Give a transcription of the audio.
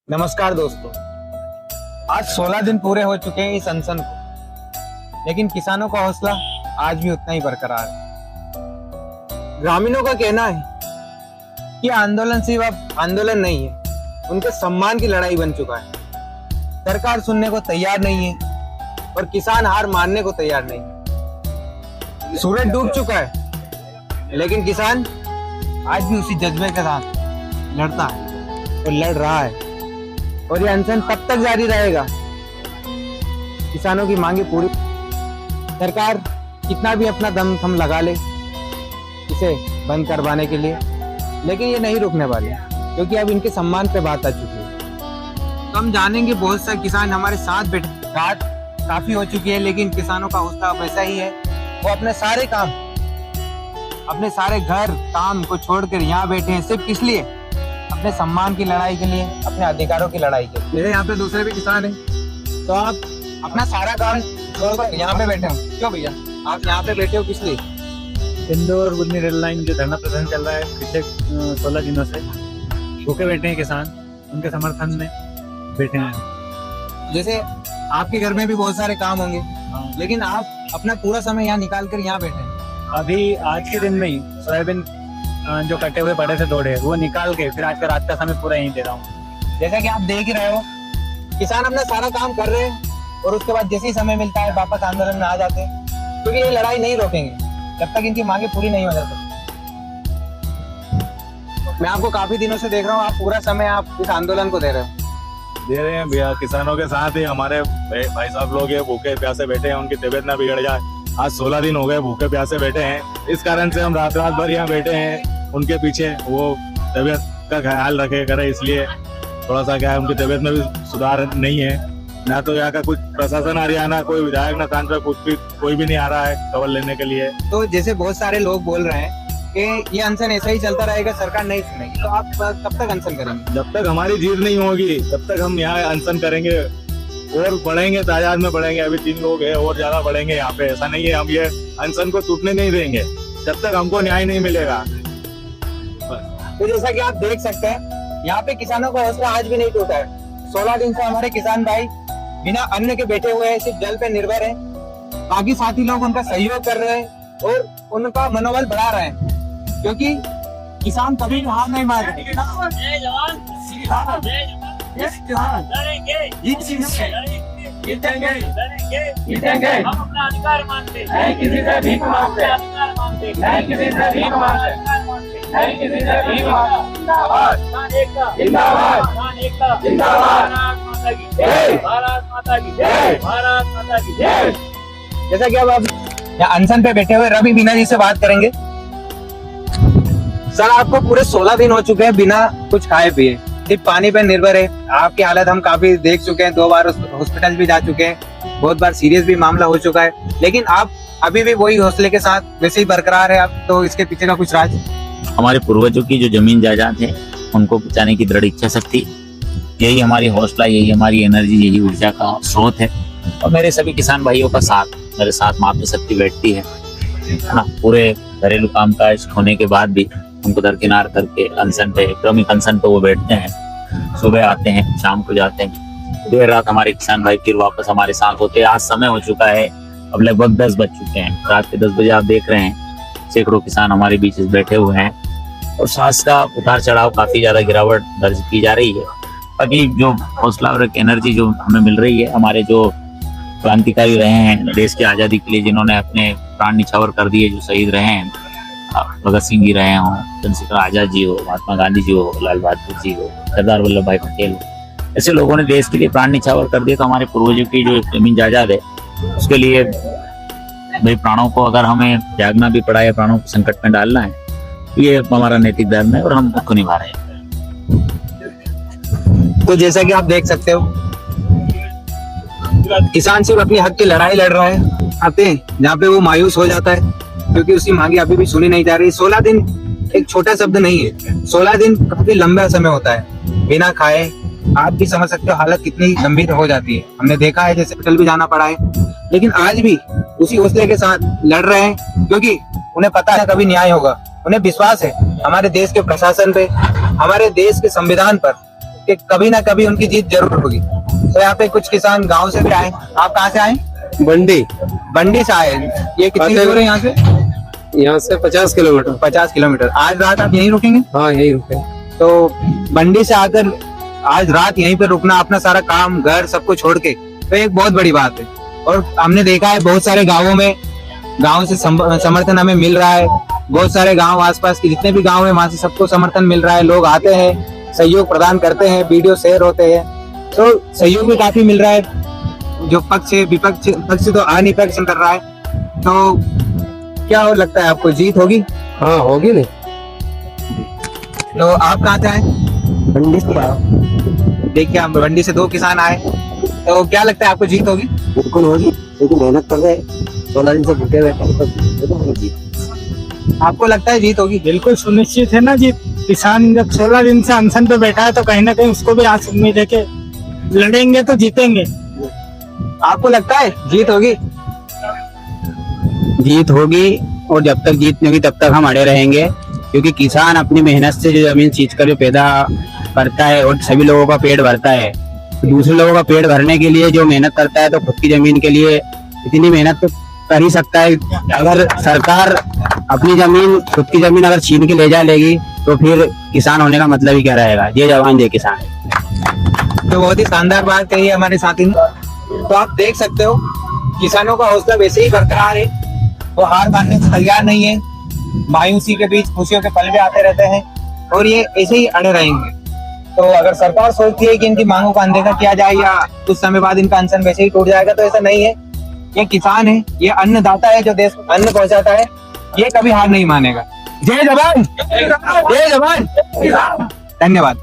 नमस्कार दोस्तों, आज 16 दिन पूरे हो चुके हैं इस अनशन को, लेकिन किसानों का हौसला आज भी उतना ही बरकरार है। ग्रामीणों का कहना है कि आंदोलन सिर्फ अब आंदोलन नहीं है, उनके सम्मान की लड़ाई बन चुका है। सरकार सुनने को तैयार नहीं है और किसान हार मानने को तैयार नहीं। सूरज डूब चुका है, लेकिन किसान आज भी उसी जज्बे के साथ लड़ता है और लड़ रहा है, और ये अनशन तब तक जारी रहेगा किसानों की मांगे पूरी। सरकार कितना भी अपना दम थम लगा ले इसे बंद करवाने के लिए, लेकिन ये नहीं रुकने वाले, क्योंकि अब इनके सम्मान पे बात आ चुकी है। तो हम जानेंगे बहुत सारे किसान हमारे साथ बैठे। रात काफी हो चुकी है, लेकिन किसानों का हौसला वैसा ही है। वो अपने सारे काम, अपने सारे घर काम को छोड़कर यहाँ बैठे हैं, सिर्फ किस लिए? अपने सम्मान की लड़ाई के लिए, अपने अधिकारों की लड़ाई के लिए। मेरे यहाँ पे दूसरे भी किसान हैं, तो आप अपना सारा काम छोड़कर यहाँ पे बैठे हो क्यों भैया? आप यहाँ पे बैठे हो किस लिए? इंदौर बुधनी रेल लाइन जो धरना प्रदर्शन चल रहा है पिछले 16 दिनों से, भूखे बैठे हैं किसान, उनके समर्थन में बैठे हैं। जैसे आपके घर में भी बहुत सारे काम होंगे, लेकिन आप अपना पूरा समय यहाँ निकाल कर यहाँ बैठे हैं। अभी आज के दिन में ही सोयाबीन जो कटे हुए पड़े थे थोड़े, वो निकाल के फिर आज का रात का समय पूरा यहीं दे रहा हूँ। जैसा कि आप देख ही रहे हो, किसान अपना सारा काम कर रहे हैं और उसके बाद जैसे ही समय मिलता है वापस आंदोलन में आ जाते हैं, क्योंकि ये लड़ाई नहीं रोकेंगे जब तक इनकी मांगे पूरी नहीं हो जाती। मैं आपको काफी दिनों से देख रहा हूँ, आप पूरा समय आप इस आंदोलन को दे रहे हैं भैया। किसानों के साथ ही हमारे भाई साहब लोग ये भूखे प्यासे बैठे हैं, उनकी तबीयत ना बिगड़ जाए। आज 16 दिन हो गए भूखे प्यासे बैठे हैं, इस कारण से हम रात भर यहाँ बैठे हैं उनके पीछे। वो तबीयत का ख्याल रखे करे, इसलिए थोड़ा सा क्या है, उनकी तबीयत में भी सुधार नहीं है। ना तो यहाँ का कुछ प्रशासन हरियाणा, कोई विधायक ना सांसद, कुछ भी कोई भी नहीं आ रहा है खबर लेने के लिए। तो जैसे बहुत सारे लोग बोल रहे हैं कि ये अनशन ऐसा ही चलता रहेगा, सरकार नहीं सुनेगी, तो आप कब तक अनशन करेंगे? जब तक हमारी जीत नहीं होगी तब तक हम यहाँ अनशन करेंगे और बढ़ेंगे, तादाद में बढ़ेंगे। अभी 3 लोग हैं और ज्यादा बढ़ेंगे यहाँ पे। ऐसा नहीं है, हम ये अनशन को टूटने नहीं देंगे जब तक हमको न्याय नहीं मिलेगा। तो जैसा कि आप देख सकते हैं, यहाँ पे किसानों का हौसला आज भी नहीं टूटा है। 16 दिन से हमारे किसान भाई बिना अन्न के बैठे हुए हैं, सिर्फ जल पे निर्भर हैं। बाकी साथी लोग उनका सहयोग कर रहे हैं और उनका मनोबल बढ़ा रहे हैं, क्योंकि किसान कभी भी हार नहीं मानते। हम अपना अधिकार मानते हैं, किसी से भीख मांगते हैं, किसी से भीख मांगते हैं, किसी से भीख मांगते। जिंदाबाद जिंदाबाद जिंदाबाद, भारत माता की जय, भारत माता की जय, भारत माता की जय। जैसा कि अब आप यहाँ अनशन पे बैठे हुए रवि मीना जी से बात करेंगे। सर, आपको पूरे 16 दिन हो चुके हैं बिना कुछ खाए पिए, सिर्फ पानी पे निर्भर है। आपकी हालत हम काफी देख चुके हैं, 2 बार हॉस्पिटल भी जा चुके हैं, बहुत बार सीरियस भी मामला हो चुका है, लेकिन आप अभी भी वही हौसले के साथ वैसे ही बरकरार है। आप तो इसके पीछे का कुछ राज? हमारे पूर्वजों की जो जमीन जायदाद है उनको बचाने की दृढ़ इच्छा शक्ति, यही हमारी हौसला, यही हमारी एनर्जी, यही ऊर्जा का स्रोत है। और मेरे सभी किसान भाइयों का साथ, मेरे साथ मातृशक्ति बैठती है ना। पूरे घरेलू कामकाज होने के बाद भी उनको दरकिनार करके अनशन पे, क्रमिक अनशन पे वो बैठते हैं। सुबह आते हैं, शाम को जाते हैं, देर रात हमारे किसान भाई फिर वापस हमारे साथ होते हैं। आज समय हो चुका है, अब लगभग 10 बज चुके हैं, रात के 10 बजे आप देख रहे हैं सैकड़ों किसान हमारे बीच बैठे हुए हैं, और सांस का उतार चढ़ाव, काफी ज्यादा गिरावट दर्ज की जा रही है। बाकी जो हौसला और एनर्जी जो हमें मिल रही है, हमारे जो क्रांतिकारी रहे हैं देश की आजादी के लिए, जिन्होंने अपने प्राण निछावर कर दिए, जो शहीद रहे हैं, भगत सिंह जी रहे हों, चंद्रशेखर आजाद जी हो, महात्मा गांधी जी हो, लाल बहादुर जी हो, सरदार वल्लभ भाई पटेल हो, ऐसे लोगों ने देश के लिए प्राण निछावर कर दिया। तो हमारे पूर्वजों की जो जमीन जायदाद है, उसके लिए भाई प्राणों को अगर हमें त्यागना भी पड़ा है, प्राणों को संकट में डालना है, तो ये हमारा नैतिक धर्म है और हम उसको निभा रहे हैं। तो जैसा कि आप देख सकते हो, किसान सिर्फ अपनी हक की लड़ाई लड़ रहा है। आते हैं जहाँ पे वो मायूस हो जाता है, क्योंकि उसकी मांगे अभी भी सुनी नहीं जा रही। 16 दिन एक छोटा शब्द नहीं है, 16 दिन काफी लंबा समय होता है बिना खाए। आप भी समझ सकते हो हालत कितनी गंभीर हो जाती है। हमने देखा है, जैसे हॉस्पिटल भी जाना पड़ा है, लेकिन आज भी उसी हौसले के साथ लड़ रहे हैं, क्योंकि उन्हें पता है कभी न्याय होगा। उन्हें विश्वास है हमारे देश के प्रशासन पे, हमारे देश के संविधान पर, कि कभी ना कभी उनकी जीत जरूर होगी। तो यहाँ पे कुछ किसान गांव से भी आए। आप कहाँ से आए? बंडी से आए। ये कितनी दूर है यहाँ से? यहाँ से 50 किलोमीटर। 50 किलोमीटर। आज रात आप यहीं रुकेंगे? हाँ यही रुके। तो बंडी से आकर आज रात यहीं पे रुकना, अपना सारा काम घर सब कुछ छोड़ के, तो एक बहुत बड़ी बात है। और हमने देखा है बहुत सारे गांवों में, गांव से समर्थन हमें मिल रहा है। बहुत सारे गांव आसपास के जितने भी गांव है वहां से सबको समर्थन मिल रहा है। लोग आते हैं, सहयोग प्रदान करते हैं, वीडियो शेयर होते हैं, तो सहयोग भी काफी मिल रहा है। जो पक्ष है विपक्ष, पक्ष तो आ नहीं पक्ष कर रहा है। तो क्या और लगता है आपको, जीत होगी? हाँ होगी नहीं। तो आप कहाँ से आए? मंडी से देखिए हम मंडी से 2 किसान आए। तो क्या लगता है आपको, जीत होगी? बिल्कुल होगी, क्योंकि मेहनत कर रहे 16 दिन से भूखे बैठे। आपको लगता है जीत होगी? बिल्कुल सुनिश्चित है ना जी। किसान जब 16 दिन से अनशन पे बैठा है तो कहीं ना कहीं उसको भी आज उम्मीद है कि लड़ेंगे तो जीतेंगे। आपको लगता है जीत होगी? जीत होगी, और जब तक जीत नहीं होगी तब तक हम अड़े रहेंगे, क्योंकि किसान अपनी मेहनत से जो जमीन सींच कर जो पैदा करता है और सभी लोगों का पेट भरता है, तो दूसरे लोगों का पेट भरने के लिए जो मेहनत करता है तो खुद की जमीन के लिए इतनी मेहनत तो कर ही सकता है। अगर सरकार अपनी जमीन, खुद की जमीन अगर छीन के ले जा लेगी तो फिर किसान होने का मतलब ही क्या रहेगा। जय जवान जय किसान। तो बहुत ही शानदार बात कही है हमारे साथी ने। तो आप देख सकते हो किसानों का हौसला वैसे ही बरकरार है, वो हार मानने से तैयार नहीं है। मायूसी के बीच खुशियों के पल भी आते रहते हैं और ये ऐसे ही अड़े रहेंगे। तो अगर सरकार सोचती है कि इनकी मांगों को अनदेखा किया जाए या कुछ समय बाद इनका अनशन वैसे ही टूट जाएगा, तो ऐसा नहीं है। ये किसान है, ये अन्नदाता है जो देश को अन्न पहुंचाता है, ये कभी हार नहीं मानेगा। जय जवान, जय जवान, धन्यवाद।